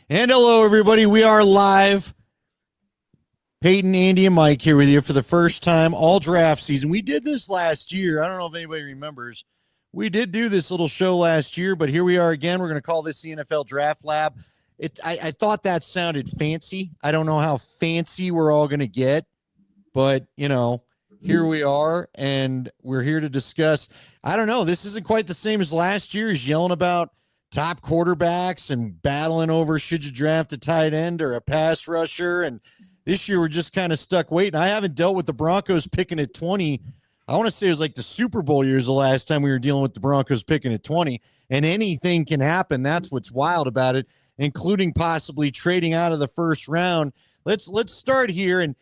And hello, everybody. We are live. Peyton, Andy, and Mike here with you for the first time all draft season. We did this last year. I don't know if anybody remembers. We did do this little show last year, but here we are again. We're going to call this the NFL Draft Lab. I thought that sounded fancy. I don't know how fancy we're all going to get, but, here we are, and we're here to discuss. I don't know. This isn't quite the same as last year's yelling about top quarterbacks and battling over should you draft a tight end or a pass rusher. And this year we're just kind of stuck waiting. I haven't dealt with the Broncos picking at 20. I want to say it was like the Super Bowl years the last time we were dealing with the Broncos picking at 20. And anything can happen. That's what's wild about it, including possibly trading out of the first round. Let's start here. And,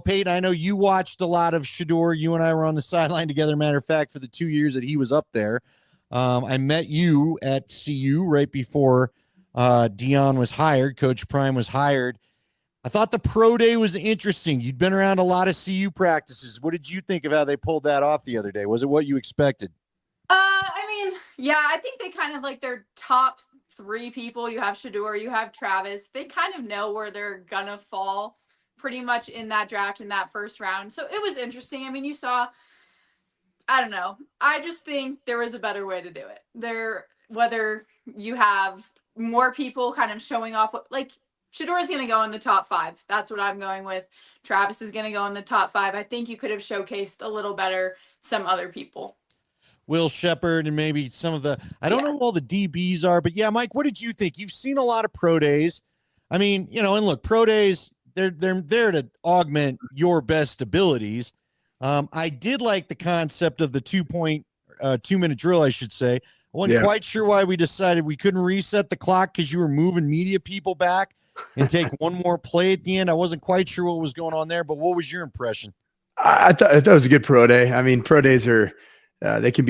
Peyton, I know you watched a lot of Shedeur. You and I were on the sideline together, matter of fact, for the 2 years that he was up there. I met you at CU right before Dion was hired. Coach Prime was hired. I thought the pro day was interesting. You'd been around a lot of CU practices. What did you think of how they pulled that off the other day? Was it what you expected? I think they kind of like their top three people. You have Shedeur, you have Travis. They kind of know where they're gonna fall pretty much in that draft in that first round. So it was interesting. I mean, you saw, I don't know. I just think there was a better way to do it. Whether you have more people kind of showing off, like Shedeur is going to go in the top 5. That's what I'm going with. Travis is going to go in the top 5. I think you could have showcased a little better some other people. Will Shepard and maybe some of I don't know who all the DBs are, but yeah, Mike, what did you think? You've seen a lot of pro days. I mean, and look, pro days, they're there to augment your best abilities. I did like the concept of the 2-minute drill, I should say. I wasn't quite sure why we decided we couldn't reset the clock because you were moving media people back and take one more play at the end. I wasn't quite sure what was going on there, but what was your impression? I thought it was a good pro day. I mean, pro days are they can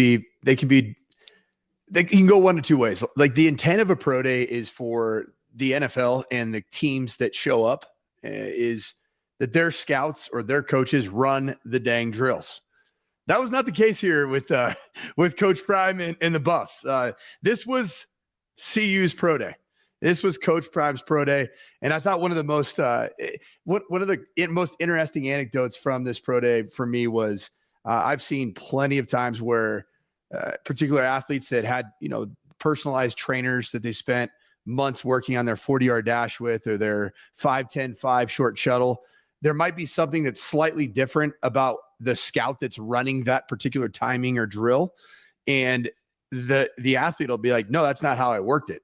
go one of two ways. Like the intent of a pro day is for the NFL and the teams that show up is that their scouts or their coaches run the dang drills. That was not the case here with Coach Prime and the Buffs. This was CU's pro day. This was Coach Prime's pro day, and I thought one of the most most interesting anecdotes from this pro day for me was I've seen plenty of times where particular athletes that had personalized trainers that they spent months working on their 40-yard dash with or their 5-10-5 short shuttle. There might be something that's slightly different about the scout that's running that particular timing or drill. And the athlete will be like, no, that's not how I worked it.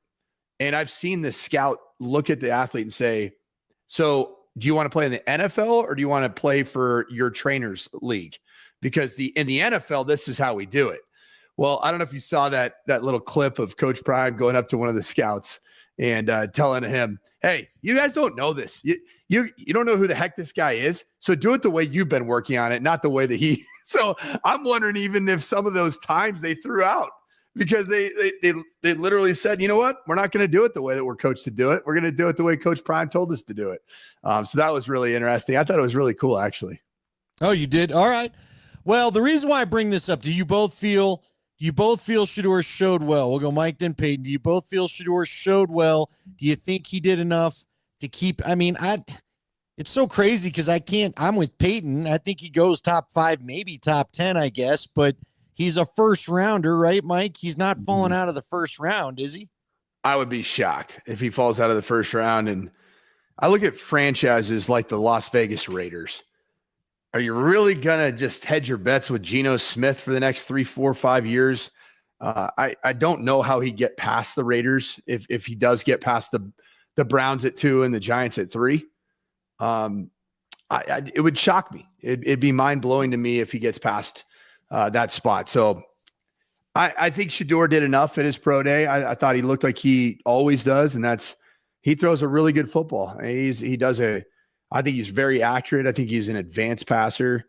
And I've seen the scout look at the athlete and say, so do you want to play in the NFL or do you want to play for your trainer's league? Because in the NFL, this is how we do it. Well, I don't know if you saw that little clip of Coach Prime going up to one of the scouts and telling him, hey, you guys don't know this. You don't know who the heck this guy is. So do it the way you've been working on it, not the way that he. So I'm wondering even if some of those times they threw out because they literally said, you know what? We're not going to do it the way that we're coached to do it. We're going to do it the way Coach Prime told us to do it. So that was really interesting. I thought it was really cool, actually. Oh, you did? All right. Well, the reason why I bring this up, do you both feel Shedeur showed well? We'll go Mike, then Peyton. Do you both feel Shedeur showed well? Do you think he did enough to keep? I mean, it's so crazy because I'm with Peyton. I think he goes top 5, maybe top 10, I guess, but he's a first rounder, right, Mike? He's not falling out of the first round, is he? I would be shocked if he falls out of the first round. And I look at franchises like the Las Vegas Raiders. Are you really going to just hedge your bets with Geno Smith for the next 3, 4, 5 years? I don't know how he'd get past the Raiders if he does get past the Browns at 2 and the Giants at 3. It would shock me. It'd be mind-blowing to me if he gets past that spot. So I think Shedeur did enough at his pro day. I thought he looked like he always does, and he throws a really good football. I think he's very accurate. I think he's an advanced passer.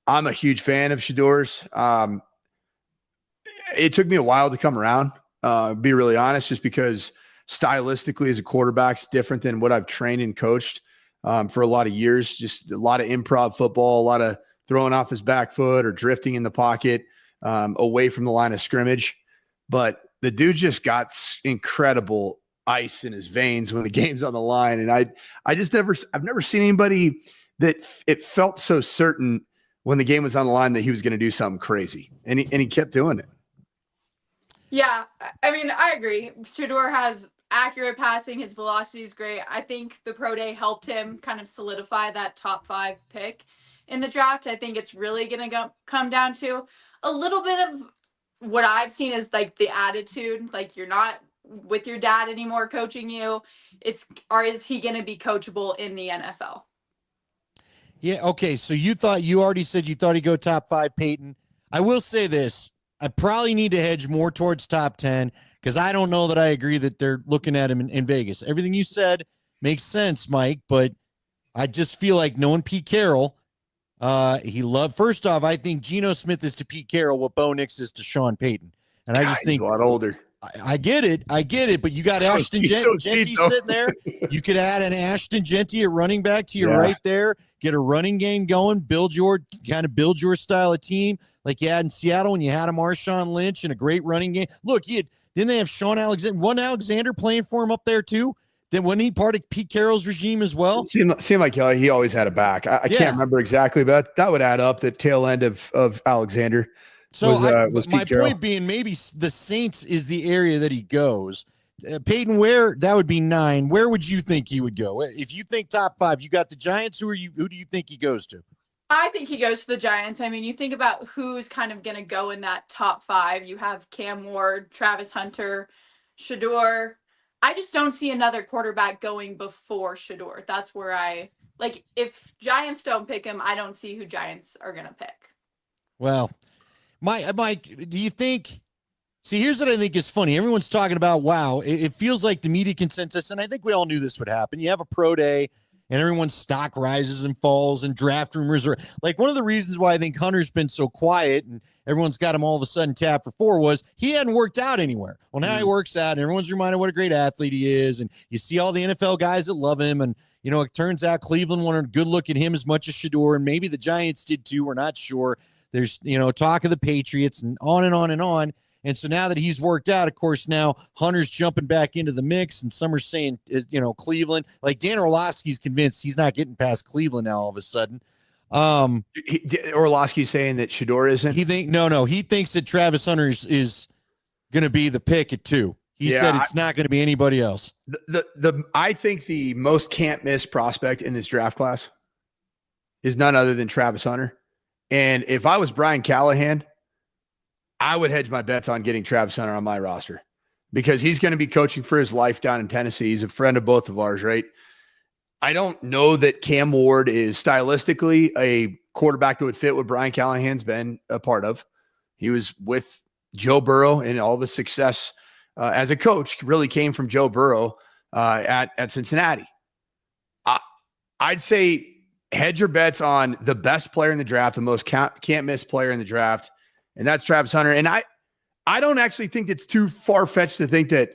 I'm a huge fan of Shedeur's. It took me a while to come around, be really honest, just because stylistically as a quarterback's different than what I've trained and coached for a lot of years. Just a lot of improv football, a lot of throwing off his back foot or drifting in the pocket away from the line of scrimmage. But the dude just got incredible ice in his veins when the game's on the line. And I've never seen anybody that it felt so certain when the game was on the line that he was going to do something crazy. And he kept doing it. Yeah, I mean, I agree. Shador has accurate passing. His velocity is great. I think the pro day helped him kind of solidify that top 5 pick in the draft. I think it's really going to come down to a little bit of what I've seen is like the attitude. Like, you're not with your dad anymore coaching you. Is he going to be coachable in the NFL? Yeah. Okay. So you already said you thought he'd go top 5, Payton. I will say this. I probably need to hedge more towards top 10 because I don't know that I agree that they're looking at him in Vegas. Everything you said makes sense, Mike, but I just feel like knowing Pete Carroll, first off, I think Geno Smith is to Pete Carroll what Bo Nix is to Sean Payton. And I just think he's a lot older. I get it, but you got Ashton Genty sitting there. You could add an Ashton Genty at running back to your right there, get a running game going, build your style of team like you had in Seattle when you had a Marshawn Lynch and a great running game. Look, didn't they have Sean Alexander playing for him up there too? Then wasn't he part of Pete Carroll's regime as well? Seemed like he always had a back. I can't remember exactly, but that would add up the tail end of Alexander. So was my Carroll. point being, maybe the Saints is the area that he goes. Payton, that would be 9. Where would you think he would go? If you think top 5, you got the Giants. Who do you think he goes to? I think he goes to the Giants. I mean, you think about who's kind of going to go in that top 5. You have Cam Ward, Travis Hunter, Shador. I just don't see another quarterback going before Shador. That's where if Giants don't pick him, I don't see who Giants are going to pick. Well, Mike, do you think – see, here's what I think is funny. Everyone's talking about, wow, it feels like the media consensus, and I think we all knew this would happen. You have a pro day, and everyone's stock rises and falls, and draft rumors are – like, one of the reasons why I think Hunter's been so quiet and everyone's got him all of a sudden tapped for 4 was he hadn't worked out anywhere. Well, now he works out, and everyone's reminded what a great athlete he is, and you see all the NFL guys that love him, and, it turns out Cleveland wanted a good look at him as much as Shador, and maybe the Giants did too. We're not sure. There's, talk of the Patriots and on and on and on. And so now that he's worked out, of course, now Hunter's jumping back into the mix, and some are saying, Cleveland. Like Dan Orlovsky's convinced he's not getting past Cleveland now all of a sudden. Orlovsky's saying that Shador isn't? He thinks that Travis Hunter is going to be the pick at 2. He said it's not going to be anybody else. I think the most can't miss prospect in this draft class is none other than Travis Hunter. And if I was Brian Callahan, I would hedge my bets on getting Travis Hunter on my roster because he's going to be coaching for his life down in Tennessee. He's a friend of both of ours, right? I don't know that Cam Ward is stylistically a quarterback that would fit what Brian Callahan's been a part of. He was with Joe Burrow, and all the success as a coach really came from Joe Burrow at Cincinnati. I'd say hedge your bets on the best player in the draft, the most can't miss player in the draft, and that's Travis Hunter. And I don't actually think it's too far-fetched to think that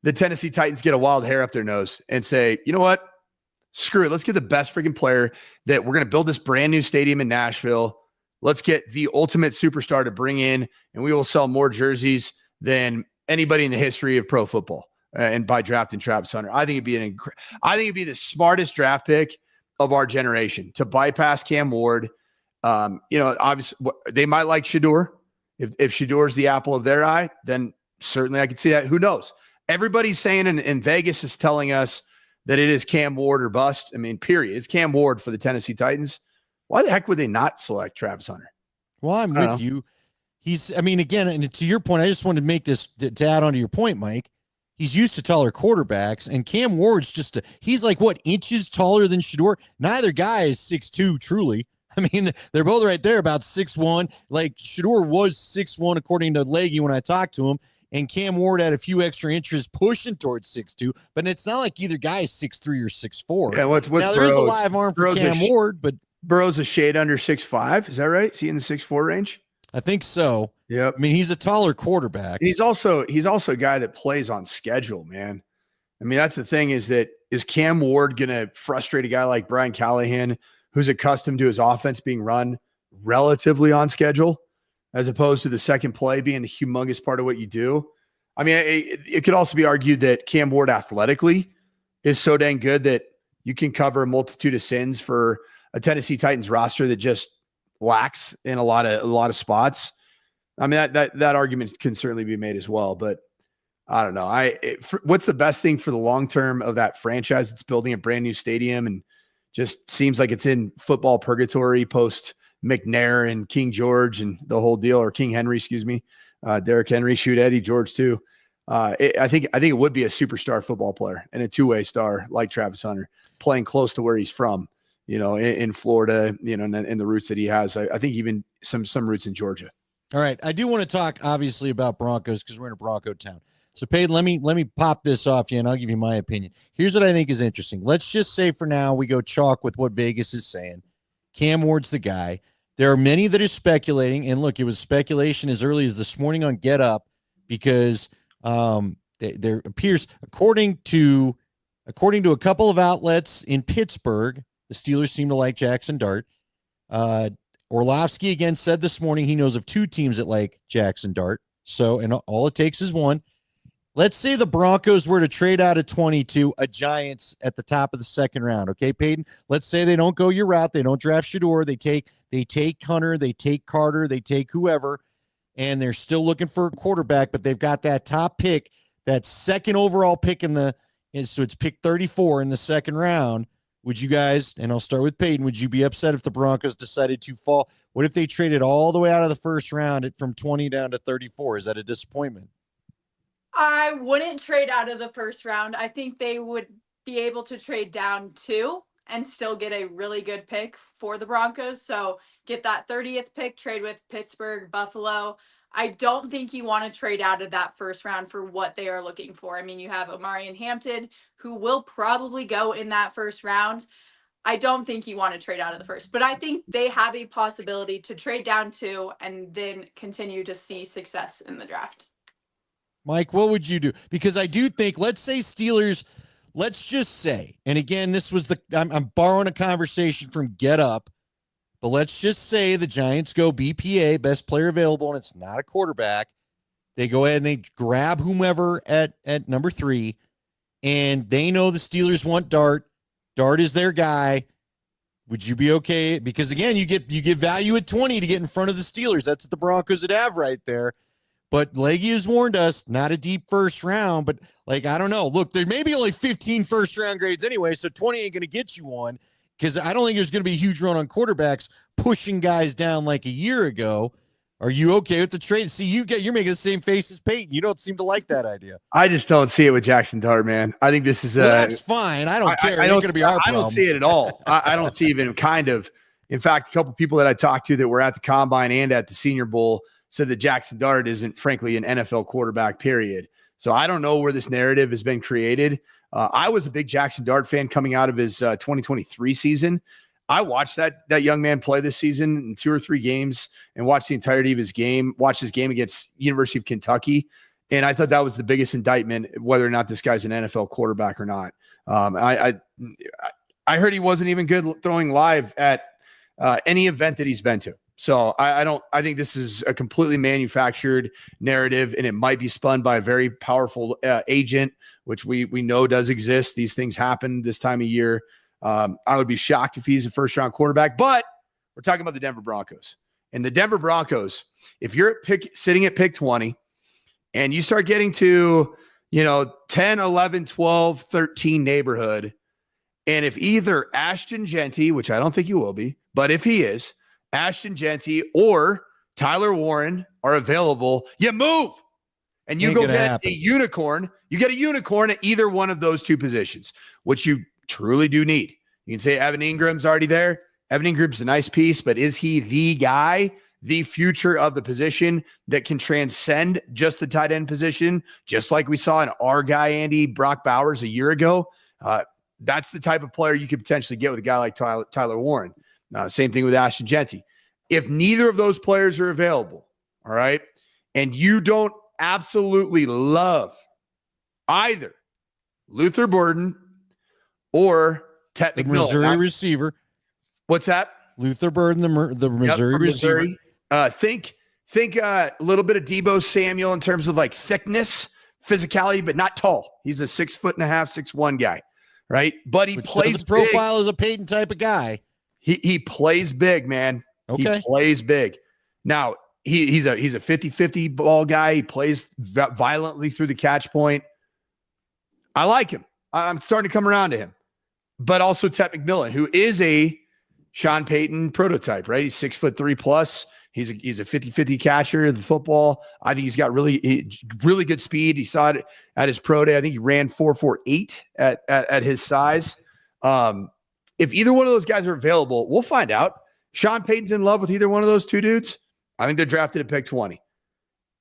the Tennessee Titans get a wild hair up their nose and say, you know what? Screw it. Let's get the best freaking player that we're going to build this brand new stadium in Nashville. Let's get the ultimate superstar to bring in, and we will sell more jerseys than anybody in the history of pro football. And by drafting Travis Hunter, I think it'd be the smartest draft pick of our generation to bypass Cam Ward. Obviously they might like Shador. If Shador's the apple of their eye, then certainly I could see that. Who knows? Everybody's saying, and Vegas is telling us that it is Cam Ward or bust. I mean, period. It's Cam Ward for the Tennessee Titans. Why the heck would they not select Travis Hunter? Well, I'm with you. Again, and to your point, I just wanted to make this to add on to your point, Mike. He's used to taller quarterbacks, and Cam Ward's he's like, what, inches taller than Shador? Neither guy is 6'2", truly. I mean, they're both right there, about 6'1". Like, Shador was 6'1", according to Leggy when I talked to him, and Cam Ward had a few extra inches pushing towards 6'2", but it's not like either guy is 6'3" or 6'4". Yeah, what's now, there is a live arm for Cam Ward, but Burrow's a shade under 6'5". Is that right? Is he in the 6'4" range? I think so. Yeah. I mean, he's a taller quarterback. He's also a guy that plays on schedule, man. I mean, that's the thing is Cam Ward going to frustrate a guy like Brian Callahan, who's accustomed to his offense being run relatively on schedule, as opposed to the second play being a humongous part of what you do? I mean, it could also be argued that Cam Ward athletically is so dang good that you can cover a multitude of sins for a Tennessee Titans roster that just lacks in a lot of spots. I mean, that argument can certainly be made as well, but I don't know. What's the best thing for the long term of that franchise that's building a brand new stadium and just seems like it's in football purgatory post McNair and King George and the whole deal, or King Henry, excuse me, Derrick Henry, shoot Eddie George too. I think it would be a superstar football player and a two-way star like Travis Hunter playing close to where he's from, in Florida, and the roots that he has. I think even some roots in Georgia. All right. I do want to talk obviously about Broncos because we're in a Bronco town. So Payton, let me pop this off you and I'll give you my opinion. Here's what I think is interesting. Let's just say for now we go chalk with what Vegas is saying. Cam Ward's the guy. There are many that are speculating, and look, it was speculation as early as this morning on Get Up because there appears, according to a couple of outlets in Pittsburgh, the Steelers seem to like Jackson Dart. Orlovsky again said this morning he knows of 2 teams that like Jackson Dart. So, and all it takes is one. Let's say the Broncos were to trade out of 22 a Giants at the top of the second round. Okay, Payton. Let's say they don't go your route. They don't draft Shador. They take Hunter. They take Carter. They take whoever, and they're still looking for a quarterback. But they've got that top pick, that second overall pick so it's pick 34 in the second round. Would you guys? And I'll start with Payton. Would you be upset if the Broncos decided to fall? What if they traded all the way out of the first round from 20 down to 34? Is that a disappointment? I wouldn't trade out of the first round. I think they would be able to trade down 2 and still get a really good pick for the Broncos. So get that 30th pick, trade with Pittsburgh, Buffalo. I don't think you want to trade out of that first round for what they are looking for. I mean, you have Omari and Hampton, who will probably go in that first round. I don't think you want to trade out of the first, but I think they have a possibility to trade down 2 and then continue to see success in the draft. Mike, what would you do? Because I do think, let's say Steelers, let's just say, and again, this was I'm borrowing a conversation from Get Up, but let's just say the Giants go BPA, best player available, and it's not a quarterback. They go ahead and they grab whomever at number 3, and they know the Steelers want Dart. Dart is their guy. Would you be okay? Because again, you get value at 20 to get in front of the Steelers. That's what the Broncos would have right there. But Leggy has warned us, not a deep first round, but I don't know. Look, there may be only 15 first round grades anyway, so 20 ain't going to get you one because I don't think there's going to be a huge run on quarterbacks pushing guys down like a year ago. Are you okay with the trade? See, you're making the same face as Payton. You don't seem to like that idea. I just don't see it with Jackson Dart, man. I think this is that's fine. I don't care. It's going to be our problem. I don't see it at all. I don't see even kind of. In fact, a couple people that I talked to that were at the Combine and at the Senior Bowl said that Jackson Dart isn't, frankly, an NFL quarterback, period. So I don't know where this narrative has been created. I was a big Jackson Dart fan coming out of his 2023 season. I watched that young man play this season in 2 or 3 games and watched the entirety of his game, watched his game against University of Kentucky. And I thought that was the biggest indictment, whether or not this guy's an NFL quarterback or not. I heard he wasn't even good throwing live at any event that he's been to. So I think this is a completely manufactured narrative, and it might be spun by a very powerful agent, which we know does exist. These things happen this time of year. I would be shocked if he's a first-round quarterback, but we're talking about the Denver Broncos. And the Denver Broncos, if you're sitting at pick 20 and you start getting to, 10, 11, 12, 13 neighborhood, and if either Ashton Genty, which I don't think he will be, but if he is, Ashton Genty or Tyler Warren are available, you move and you go get a unicorn. You get a unicorn at either one of those 2 positions, which you truly do need. You can say Evan Ingram's already there. Evan Ingram's a nice piece, but is he the guy, the future of the position that can transcend just the tight end position, just like we saw in our guy, Brock Bowers, a year ago? That's the type of player you could potentially get with a guy like Tyler Warren. Same thing with Ashton Genty. If neither of those players are available, all right, and you don't absolutely love either Luther Burden or Tet McMillan. Missouri receiver. What's that? Luther Burden, the Missouri receiver. Think a little bit of Deebo Samuel in terms of thickness, physicality, but not tall. He's a 6'1.5", 6'1" guy, right? But he Which plays doesn't profile big. as a Payton type of guy. He plays big, man. Okay. He plays big. Now, he's a 50-50 ball guy. He plays violently through the catch point. I like him. I'm starting to come around to him. But also Ted McMillan, who is a Sean Payton prototype, right? He's 6'3" plus. He's a 50-50 catcher of the football. I think he's got really good speed. He saw it at his pro day. I think he ran 4.48 at his size. If either one of those guys are available, we'll find out. Sean Payton's in love with either one of those two dudes. I think they're drafted at pick 20.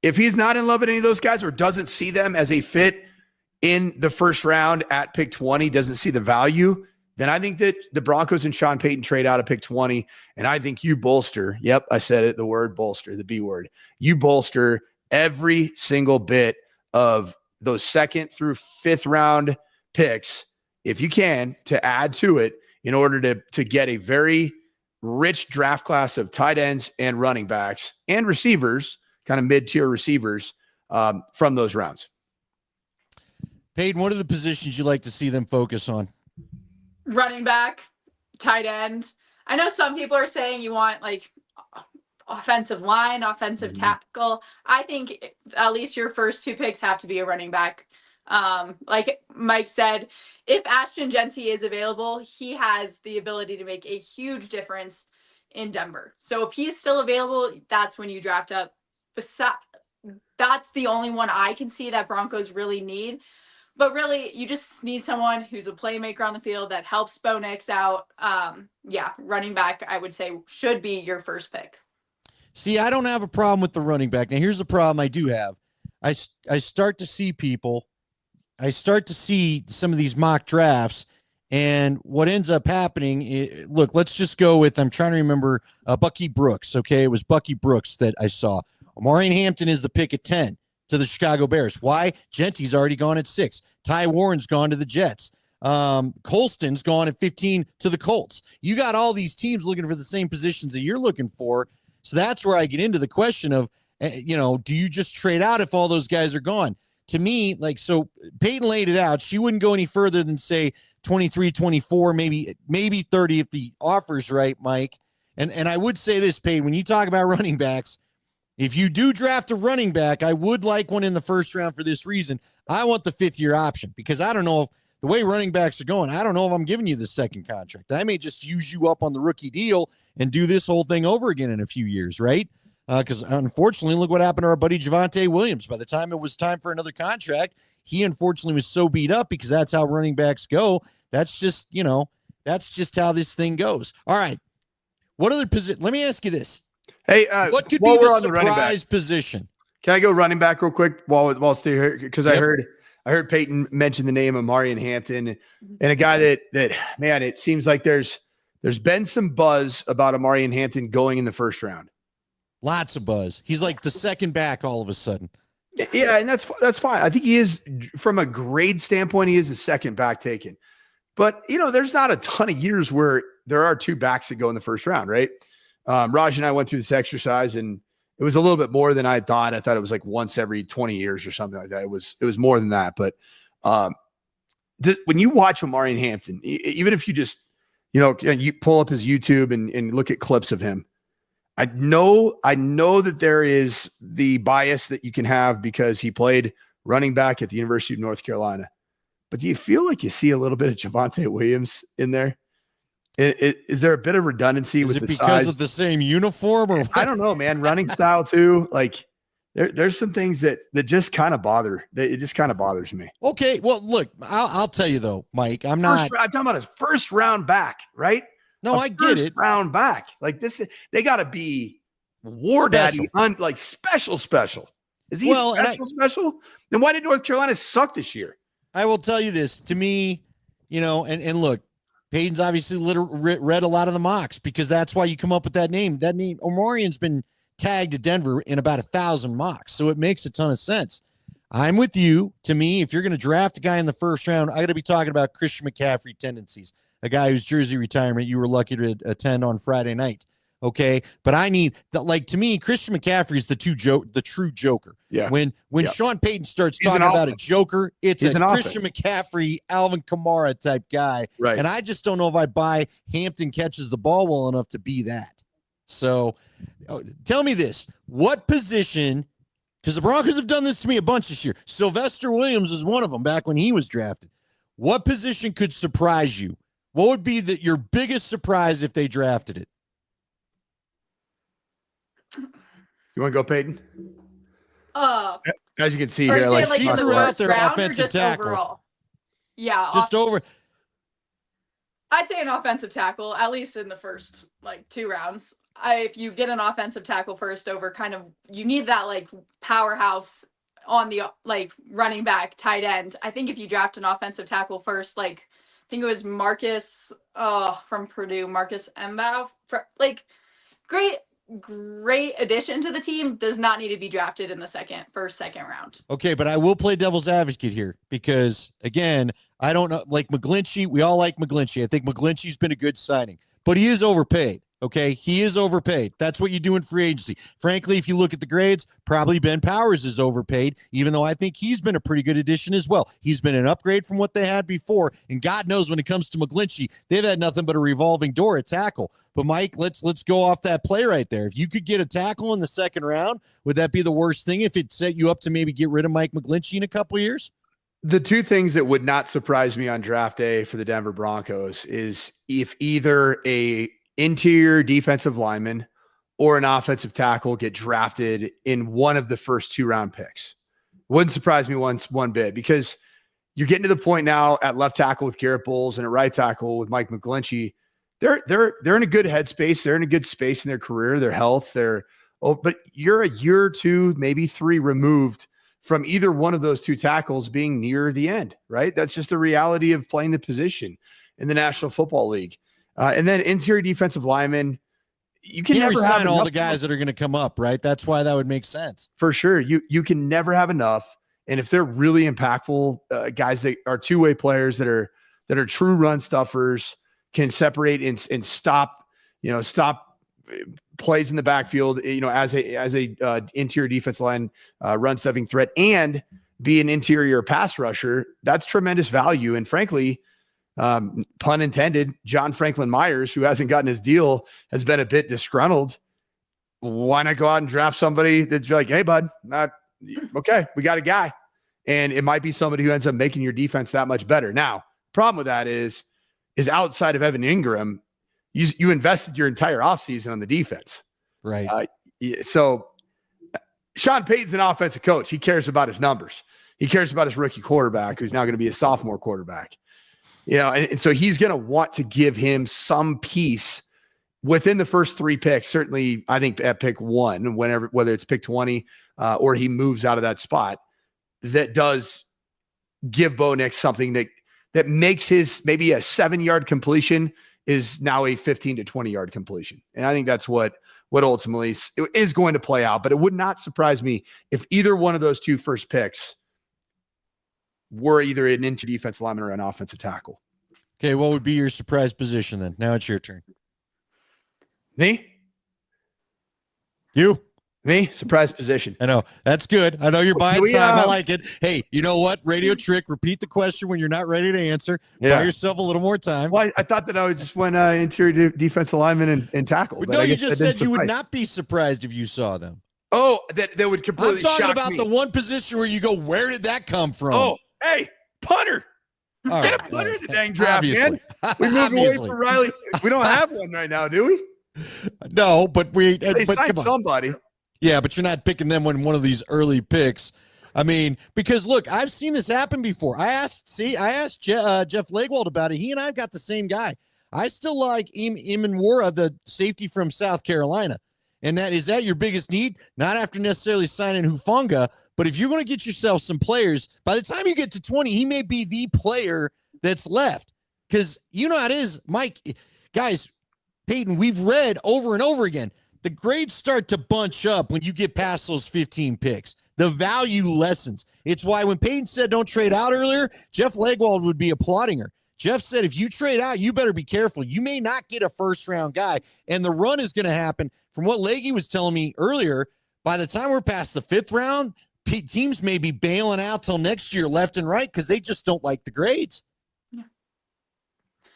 If he's not in love with any of those guys or doesn't see them as a fit in the first round at pick 20, doesn't see the value, then I think that the Broncos and Sean Payton trade out of pick 20. And I think you bolster. Yep, I said it, the word bolster, the B word. You bolster every single bit of those 2nd through 5th round picks, if you can, to add to it in order to get a very rich draft class of tight ends and running backs and receivers, kind of mid-tier receivers from those rounds. Payton, what are the positions you like to see them focus on? Running back, tight end. I know some people are saying you want like offensive line, offensive tackle. I think at least your first 2 picks have to be a running back. Like Mike said, if Ashton Genty is available, he has the ability to make a huge difference in Denver. So if he's still available, that's when you draft up. That's the only one I can see that Broncos really need. But really, you just need someone who's a playmaker on the field that helps Bo Nix out. Running back, I would say, should be your first pick. See, I don't have a problem with the running back. Now, here's the problem I do have. I start to see people. I start to see some of these mock drafts, and what ends up happening, look, let's just go with, I'm trying to remember, Bucky Brooks, okay? It was Bucky Brooks that I saw. Omarion Hampton is the pick at 10 to the Chicago Bears. Why? Genty's already gone at 6. Ty Warren's gone to the Jets. Colston's gone at 15 to the Colts. You got all these teams looking for the same positions that you're looking for, so that's where I get into the question of, do you just trade out if all those guys are gone? To me, so Payton laid it out. She wouldn't go any further than, say, 23, 24, maybe 30 if the offer's right, Mike. And I would say this, Payton, when you talk about running backs, if you do draft a running back, I would like one in the first round for this reason. I want the 5th-year option because I don't know if the way running backs are going, I don't know if I'm giving you the second contract. I may just use you up on the rookie deal and do this whole thing over again in a few years, right? Because unfortunately, look what happened to our buddy Javonte Williams. By the time it was time for another contract, he unfortunately was so beat up because that's how running backs go. That's just, that's just how this thing goes. All right. What other position? Let me ask you this. Hey, what could be the surprise position? Can I go running back real quick while stay here? Because I heard Payton mention the name of Omarion Hampton and a guy that man, it seems like there's been some buzz about Omarion Hampton going in the first round. Lots of buzz. He's like the second back all of a sudden. Yeah, and that's fine. I think he is, from a grade standpoint, he is the second back taken. But, there's not a ton of years where there are 2 backs that go in the first round, right? Raj and I went through this exercise, and it was a little bit more than I thought. I thought it was like once every 20 years or something like that. It was more than that. But when you watch Omarion Hampton, even if you just, you pull up his YouTube and look at clips of him, I know that there is the bias that you can have because he played running back at the University of North Carolina. But do you feel like you see a little bit of Javonte Williams in there? Is there a bit of redundancy with the size? Is it because of the same uniform? Or what? I don't know, man. Running style too. Like there's some things that just kind of it just kind of bothers me. Okay. Well, look, I'll tell you though, Mike, I'm talking about his first round back, right? No, I get it. Round back. Like this, they got to be war daddy, special. Is he special? Then why did North Carolina suck this year? I will tell you this. To me, and look, Payton's obviously read a lot of the mocks because that's why you come up with that name. That name, Omarion's been tagged to Denver in about 1,000 mocks, so it makes a ton of sense. I'm with you. To me, if you're going to draft a guy in the first round, I got to be talking about Christian McCaffrey tendencies, a guy whose jersey retirement you were lucky to attend on Friday night. Okay, but I need that. Like, to me, Christian McCaffrey is the true joker. Yeah. When Sean Payton starts He's talking an about a offense. joker, it's He's a an Christian offense. McCaffrey, Alvin Kamara type guy. Right. And I just don't know if I buy Hampton catches the ball well enough to be that. So tell me this. What position, because the Broncos have done this to me a bunch this year. Sylvester Williams is one of them back when he was drafted. What position could surprise you? What would be your biggest surprise if they drafted it? You want to go, Payton? As you can see Or here, say, like like in the threw out first their round or offensive just tackle. overall? Yeah, Just over. I'd say an offensive tackle, at least in the first like 2 rounds. If you get an offensive tackle first over, kind of, you need that like powerhouse on the like running back, tight end. I think if you draft an offensive tackle first, like I think it was Marcus from Purdue, Marcus Mbaugh, like great addition to the team, does not need to be drafted in the second round. Okay, but I will play devil's advocate here because, again, I don't know. Like McGlinchey, we all like McGlinchey. I think McGlinchey's been a good signing, but he is overpaid. Okay, he is overpaid. That's what you do in free agency. Frankly, if you look at the grades, probably Ben Powers is overpaid, even though I think he's been a pretty good addition as well. He's been an upgrade from what they had before, and God knows when it comes to McGlinchey, they've had nothing but a revolving door at tackle. But Mike, let's go off that play right there. If you could get a tackle in the second round, would that be the worst thing if it set you up to maybe get rid of Mike McGlinchey in a couple years? The two things that would not surprise me on draft day for the Denver Broncos is if either a interior defensive lineman or an offensive tackle get drafted in one of the first 2 round picks. Wouldn't surprise me one bit, because you're getting to the point now at left tackle with Garrett Bowles and at right tackle with Mike McGlinchey. They're in a good headspace. They're in a good space in their career, their health. But you're a year or 2, maybe 3 removed from either one of those 2 tackles being near the end, right? That's just the reality of playing the position in the National Football League. And then interior defensive linemen, you can never have all the guys that are going to come up, right? That's why that would make sense. For sure. You can never have enough. And if they're really impactful guys that are 2-way players that are true run stuffers, can separate and stop plays in the backfield, as a interior defensive line run stuffing threat and be an interior pass rusher, that's tremendous value. And frankly, pun intended, John Franklin Myers, who hasn't gotten his deal, has been a bit disgruntled. Why not go out and draft somebody that's like, hey, bud, okay, we got a guy. And it might be somebody who ends up making your defense that much better. Now, problem with that is outside of Evan Ingram, you invested your entire offseason on the defense. Right. So Sean Payton's an offensive coach. He cares about his numbers. He cares about his rookie quarterback, who's now going to be a sophomore quarterback. And so he's going to want to give him some piece within the first 3 picks. Certainly, I think at pick 1, whether it's pick 20 or he moves out of that spot, that does give Bo Nix something that makes his maybe a 7-yard completion is now a 15 to 20-yard completion. And I think that's what ultimately is going to play out. But it would not surprise me if either one of those 2 first picks were either an interior defensive lineman or an offensive tackle. Okay, what would be your surprise position then? Now it's your turn. Me? Surprise position. I know. That's good. I know you're buying We, time. I like it. Hey, you know what? Radio trick. Repeat the question when you're not ready to answer. Yeah. Buy yourself a little more time. Well, I thought that I would just went interior defensive lineman and tackle. No, you just said you would not be surprised if you saw them. Oh, that would completely shock me. I'm talking about the one position where you go, where did that come from? Oh, hey, punter. All Get right, a punter in the dang right. draft, man. We moved away from Riley. We don't have one right now, do we? No, but we They but signed come on. somebody. Yeah, but you're not picking them when one of these early picks. I mean, because look, I've seen this happen before. I asked Jeff Legwold about it. He and I've got the same guy. I still like Imanwara, the safety from South Carolina. And is that your biggest need? Not after necessarily signing Hufanga, but if you're going to get yourself some players, by the time you get to 20, he may be the player that's left. Because you know how it is, Mike. Guys, Payton, we've read over and over again, the grades start to bunch up when you get past those 15 picks. The value lessens. It's why when Payton said don't trade out earlier, Jeff Legwold would be applauding her. Jeff said, if you trade out, you better be careful. You may not get a first-round guy, and the run is going to happen. From what Leggy was telling me earlier, by the time we're past the 5th round, teams may be bailing out till next year left and right because they just don't like the grades. Yeah.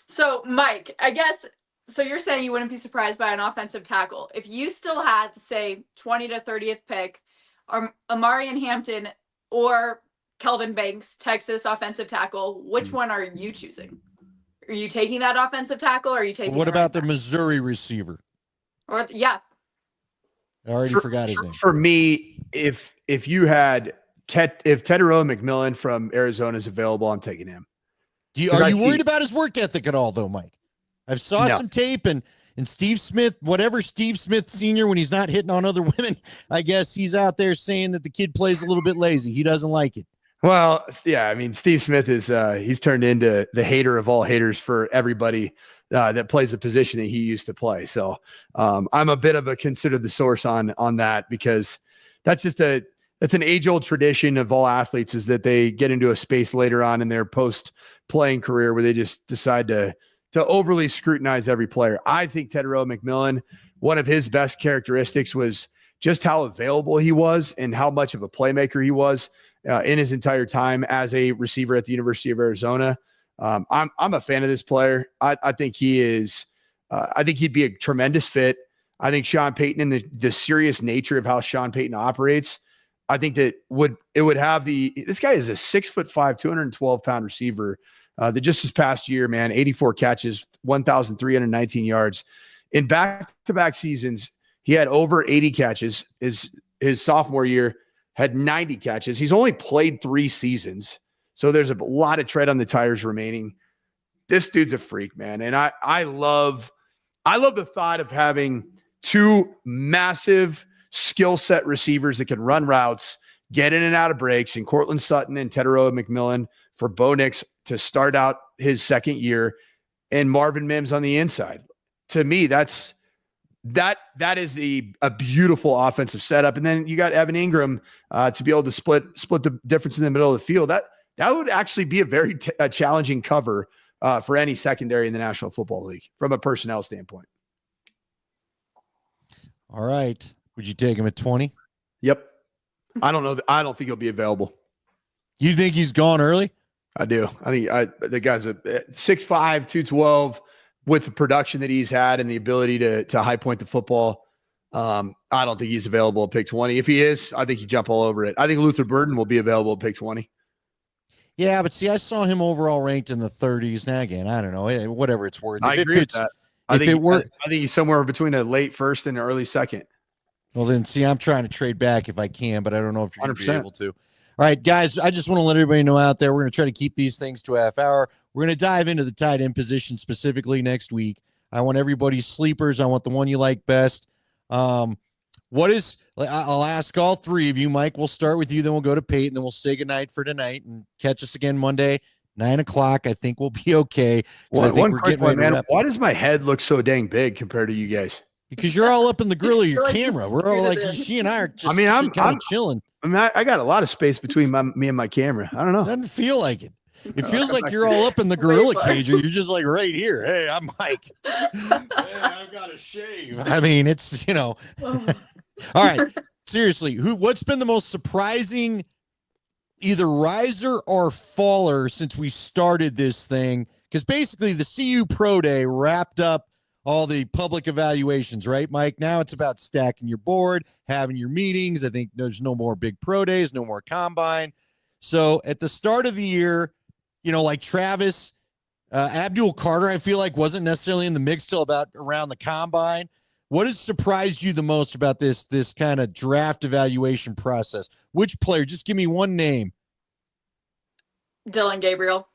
So, Mike, I guess, so you're saying you wouldn't be surprised by an offensive tackle. If you still had, say, 20 to 30th pick, or Amarian Hampton or Kelvin Banks, Texas offensive tackle, which one are you choosing? Are you taking that offensive tackle, or are you taking What about the Missouri receiver? Or yeah. I already forgot his name. For me, if you had Tedero McMillan from Arizona is available, I'm taking him. Are you worried about his work ethic at all, though, Mike? I've saw some tape and Steve Smith, whatever Steve Smith Sr., when he's not hitting on other women, I guess he's out there saying that the kid plays a little bit lazy. He doesn't like it. Well, yeah, I mean, Steve Smith is he's turned into the hater of all haters for everybody that plays the position that he used to play. So I'm a bit of a consider the source on that, because that's just an age-old tradition of all athletes, is that they get into a space later on in their post-playing career where they just decide to overly scrutinize every player. I think Tedero McMillan, one of his best characteristics was just how available he was and how much of a playmaker he was in his entire time as a receiver at the University of Arizona. I'm a fan of this player. I think he is. I think he'd be a tremendous fit. I think Sean Payton, and the serious nature of how Sean Payton operates, I think that it would have this guy is a 6'5", 212-pound receiver that just this past year, man, 84 catches, 1,319 yards. In back-to-back seasons, he had over 80 catches. His sophomore year had 90 catches. He's only played 3 seasons, so there's a lot of tread on the tires remaining. This dude's a freak, man, and I love the thought of having 2 massive skill set receivers that can run routes, get in and out of breaks, and Cortland Sutton and Tedero McMillan for Bo Nix to start out his second year, and Marvin Mims on the inside. To me, that is a beautiful offensive setup. And then you got Evan Ingram to be able to split the difference in the middle of the field. That would actually be a very challenging cover for any secondary in the National Football League from a personnel standpoint. All right. Would you take him at 20? Yep. I don't know. I don't think he'll be available. You think he's gone early? I do. I think the guy's a 6'5", 212 with the production that he's had and the ability to high point the football. I don't think he's available at pick 20. If he is, I think you jump all over it. I think Luther Burden will be available at pick 20. Yeah, but see, I saw him overall ranked in the 30s. Now, again, I don't know, whatever it's worth. I agree with that. I think he's somewhere between a late first and an early second. Well, then, see, I'm trying to trade back if I can, but I don't know if you're going to be able to. All right, guys, I just want to let everybody know out there, we're going to try to keep these things to a half hour. We're going to dive into the tight end position specifically next week. I want everybody's sleepers. I want the one you like best. I'll ask all 3 of you. Mike, we'll start with you, then we'll go to Peyton, then we'll say goodnight for tonight and catch us again Monday, 9:00. I think we'll be okay. One quick one, man. Why does my head look so dang big compared to you guys? Because you're all up in the grill of your camera. We're all like, she and I are just I'm kind of chilling. I mean, I got a lot of space between me and my camera. I don't know. Doesn't feel like it. It feels like you're all up in the gorilla cage, or you're just like right here. Hey, I'm Mike. Hey, I've got to shave. I mean, it's, all right. Seriously, what's been the most surprising either riser or faller since we started this thing? Because basically the CU Pro Day wrapped up all the public evaluations, right, Mike? Now it's about stacking your board, having your meetings. I think there's no more big pro days, no more combine. So at the start of the year, like Travis, Abdul Carter, I feel like wasn't necessarily in the mix till about around the combine. What has surprised you the most about this kind of draft evaluation process? Which player? Just give me one name. Dylan Gabriel.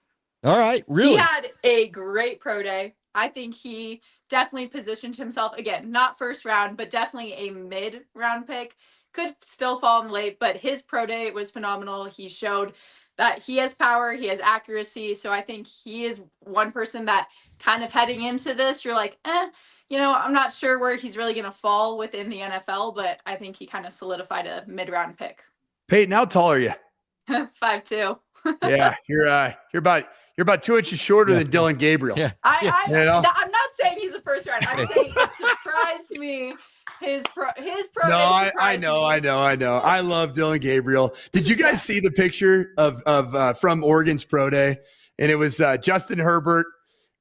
All right, really? He had a great pro day. I think he definitely positioned himself, again, not first round, but definitely a mid-round pick. Could still fall in late, but his pro day was phenomenal. He showed that he has power, he has accuracy. So I think he is one person that kind of heading into this, you're like, I'm not sure where he's really going to fall within the NFL, but I think he kind of solidified a mid-round pick. Peyton, how tall are you? 5'2". Yeah, you're You're about 2 inches shorter than Dylan Gabriel. Yeah. I'm You know? not saying he's a first round. I'm saying it surprised me. His pro No, day I surprised know. me. I love Dylan Gabriel. Did you guys see the picture of from Oregon's pro day? And it was Justin Herbert,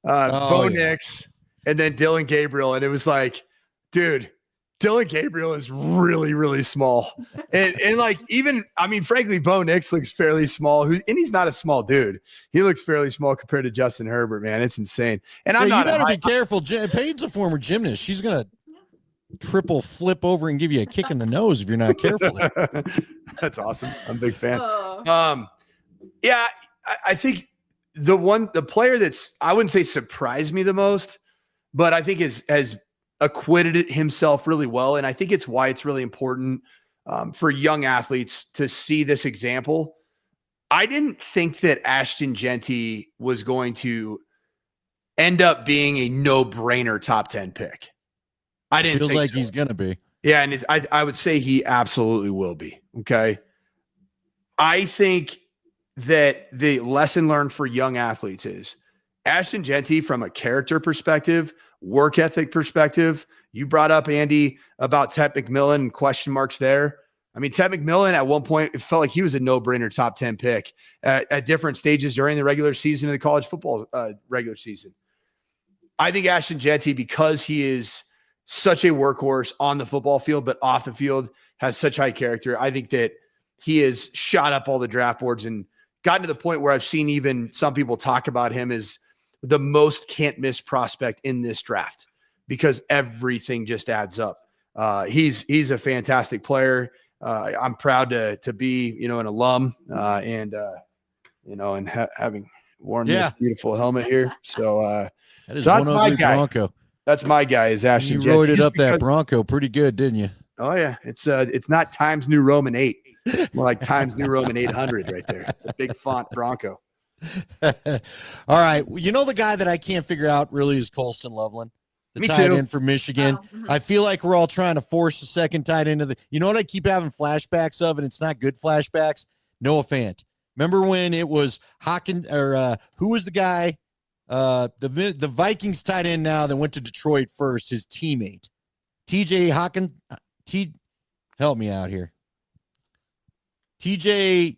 Bo Nix, and then Dylan Gabriel. And it was like, dude, Dylan Gabriel is really, really small. And like, even, I mean, frankly, Bo Nix looks fairly small. And he's not a small dude. He looks fairly small compared to Justin Herbert, man. It's insane. And I'm not. You better be careful. Payton's a former gymnast. She's going to triple flip over and give you a kick in the nose if you're not careful. That's awesome. I'm a big fan. Yeah, I think the player that's, I wouldn't say surprised me the most, but I think has acquitted himself really well. And I think it's why it's really important for young athletes to see this example. I didn't think that Ashton Genty was going to end up being a no-brainer top 10 pick. I didn't Feels think like so. he's going to be. Yeah, and I would say he absolutely will be. Okay. I think that the lesson learned for young athletes is Ashton Genty, from a character perspective, work ethic perspective. You brought up, Andy, about Ted McMillan and question marks there. I mean, Ted McMillan at one point, it felt like he was a no-brainer top 10 pick at different stages during the regular season of the college football regular season. I think Ashton Genty, because he is such a workhorse on the football field, but off the field has such high character. I think that he has shot up all the draft boards and gotten to the point where I've seen even some people talk about him as the most can't miss prospect in this draft because everything just adds up. He's a fantastic player. I'm proud to be, an alum and having worn this beautiful helmet here. So that is so one ugly Bronco. That's my guy, is Ashton You Genty. roided up that Bronco pretty good, didn't you? Oh yeah, it's not Times New Roman 8, more like Times New Roman 800 right there. It's a big font Bronco. All right, the guy that I can't figure out really is Colston Loveland, the Me tight too. end for Michigan. I feel like we're all trying to force the second tight end of the. You know what I keep having flashbacks of, and it's not good flashbacks. Noah Fant. Remember when it was Hawkins or who was the guy? The Vikings tight end now that went to Detroit first, his teammate, TJ Hawkins. Help me out here. TJ,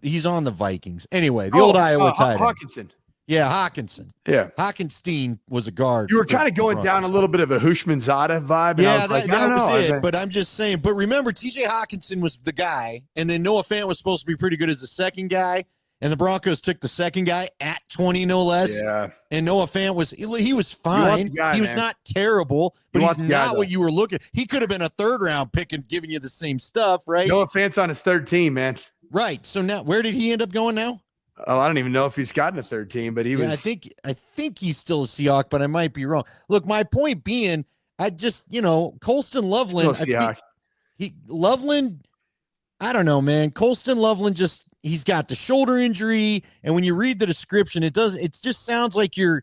he's on the Vikings. Anyway, the old Iowa tight end. Hawkinson. Yeah, Hawkinson. Yeah. Hawkinstein was a guard. You were kind of going down a little bit of a Hushmanzada vibe. And I was that was it. But I'm just saying. But remember, TJ Hawkinson was the guy, and then Noah Fant was supposed to be pretty good as the second guy. And the Broncos took the second guy at 20, no less. Yeah. And Noah Fant he was fine. He was not terrible, but he's not what you were looking. He could have been a third-round pick and giving you the same stuff, right? Noah Fant's on his third team, man. Right. So now, where did he end up going now? Oh, I don't even know if he's gotten a third team, but he was. I think he's still a Seahawk, but I might be wrong. Look, my point being, I just Colston Loveland. Loveland. I don't know, man. Colston Loveland he's got the shoulder injury, and when you read the description, it just sounds like your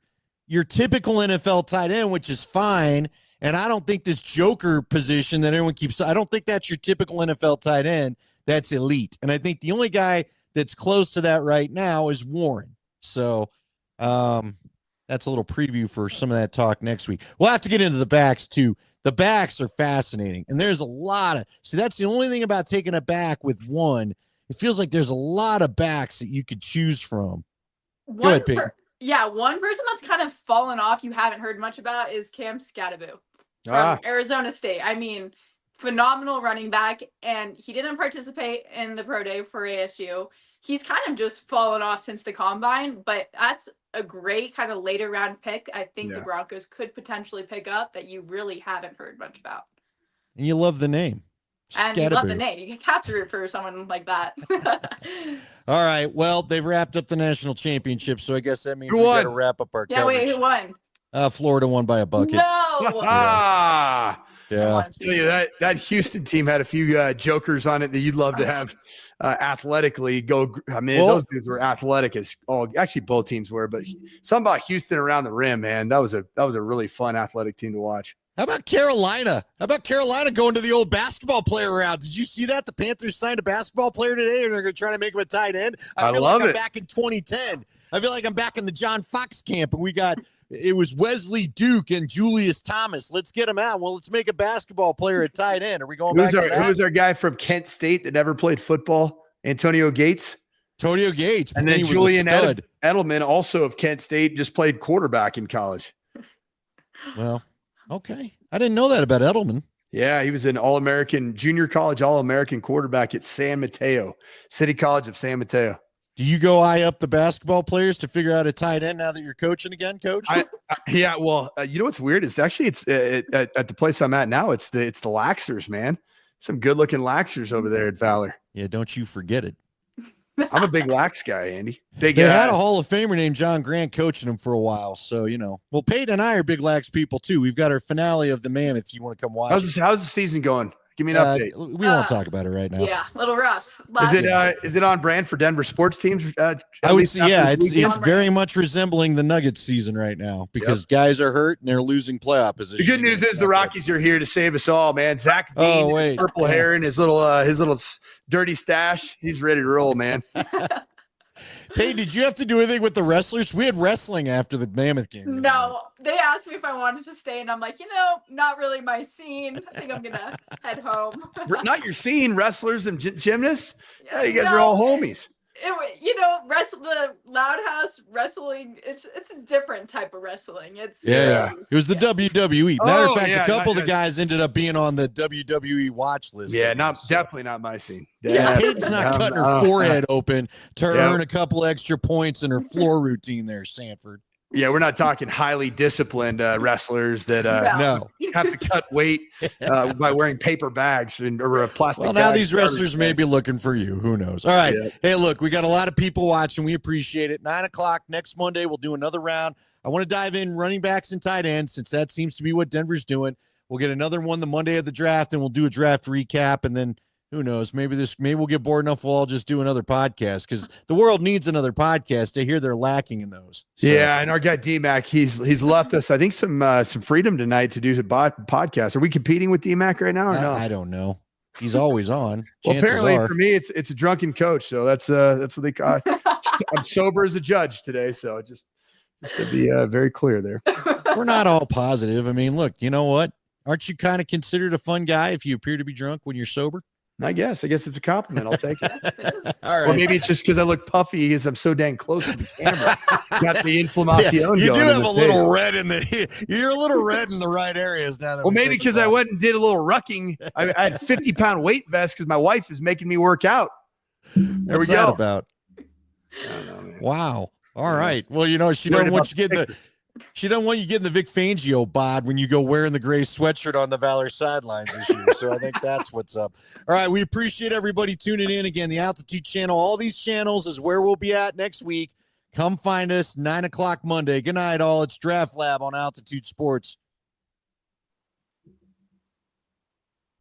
typical NFL tight end, which is fine. And I don't think this joker position that everyone keeps. I don't think that's your typical NFL tight end. That's elite, and I think the only guy that's close to that right now is Warren. So that's a little preview for some of that talk next week. We'll have to get into the backs too. The backs are fascinating, and there's a lot of. See, that's the only thing about taking a back with one. It feels like there's a lot of backs that you could choose from. Go ahead, Peyton. One person that's kind of fallen off you haven't heard much about is Cam Scatterbo from Arizona State. I mean, phenomenal running back, and he didn't participate in the pro day for ASU. He's kind of just fallen off since the combine, but that's a great kind of later round pick. I think the Broncos could potentially pick up that you really haven't heard much about. And you love the name. And you love the name. You have to root for someone like that. All right. Well, they've wrapped up the national championship, so I guess that means we got to wrap up our coverage. Wait, who won? Florida won by a bucket. No. Yeah. Tell you that Houston team had a few jokers on it that you'd love to have athletically go. I mean, those dudes were athletic as actually both teams were, but something about Houston around the rim, man, that was a really fun athletic team to watch. How about Carolina? How about Carolina going to the old basketball player route? Did you see that? The Panthers signed a basketball player today, and they're going to try to make him a tight end. I feel love like I'm it. back in 2010. I feel like I'm back in the John Fox camp, and it was Wesley Duke and Julius Thomas. Let's get them out. Well, let's make a basketball player at tight end. Are we going back to that? Who was our guy from Kent State that never played football? Antonio Gates. Antonio Gates. And then Julian Edelman, also of Kent State, just played quarterback in college. Well, okay. I didn't know that about Edelman. Yeah, he was an All-American, junior college All-American quarterback at San Mateo, City College of San Mateo. Do you go eye up the basketball players to figure out a tight end now that you're coaching again, Coach? Yeah, well, you know what's weird? It's actually at the place I'm at now. It's the Laxers, man. Some good-looking Laxers over there at Valor. Yeah, don't you forget it. I'm a big Lax guy, Andy. They had a Hall of Famer named John Grant coaching them for a while, so Well, Payton and I are big Lax people too. We've got our finale of the Mammoth. You want to come watch? How's the season going? Give me an update. We won't talk about it right now. Yeah, a little rough. Is it on brand for Denver sports teams? I would say, yeah, it's very much resembling the Nuggets season right now because guys are hurt and they're losing playoff position. The good news is the Rockies are here to save us all, man. Zach Veen, his purple hair and his little dirty stash. He's ready to roll, man. Hey, did you have to do anything with the wrestlers? We had wrestling after the Mammoth game. No, they asked me if I wanted to stay, and I'm like, not really my scene. I think I'm gonna head home. Not your scene, wrestlers and gymnasts. Yeah, you guys are all homies. The Loud House wrestling, it's a different type of wrestling. It was the WWE. Matter of fact, a couple of the guys ended up being on the WWE watch list. Yeah, definitely not my scene. Peyton's not cutting her forehead open to earn a couple extra points in her floor routine there, Sanford. Yeah, we're not talking highly disciplined wrestlers that have to cut weight by wearing paper bags or a plastic. Well, now these wrestlers may be looking for you. Who knows? All right. Yeah. Hey, look, we got a lot of people watching. We appreciate it. 9:00 next Monday, we'll do another round. I want to dive in running backs and tight ends since that seems to be what Denver's doing. We'll get another one the Monday of the draft, and we'll do a draft recap, and then who knows? Maybe we'll get bored enough. We'll all just do another podcast because the world needs another podcast. I hear they're lacking in those. So. Yeah, and our guy D-Mac, he's left us, I think, some freedom tonight to do a podcast. Are we competing with D-Mac right now or no? I don't know. He's always on. Well, apparently for me, it's a drunken coach. So that's what they call. I'm sober as a judge today. So just to be very clear there. We're not all positive. I mean, look, you know what? Aren't you kind of considered a fun guy if you appear to be drunk when you're sober? I guess it's a compliment. I'll take it. All right. Or maybe it's just because I look puffy because I'm so dang close to the camera. Got the inflammation. Yeah, you do have a little red you're a little red in the right areas now. Well, maybe because I went and did a little rucking. I had 50-pound weight vest because my wife is making me work out. There What's we go. That about? I don't know, man. Wow. All right. Well, she doesn't want you getting She doesn't want you getting the Vic Fangio bod when you go wearing the gray sweatshirt on the Valor sidelines this year. So I think that's what's up. All right. We appreciate everybody tuning in. Again, the Altitude channel, all these channels is where we'll be at next week. Come find us 9:00 Monday. Good night, all. It's Draft Lab on Altitude Sports.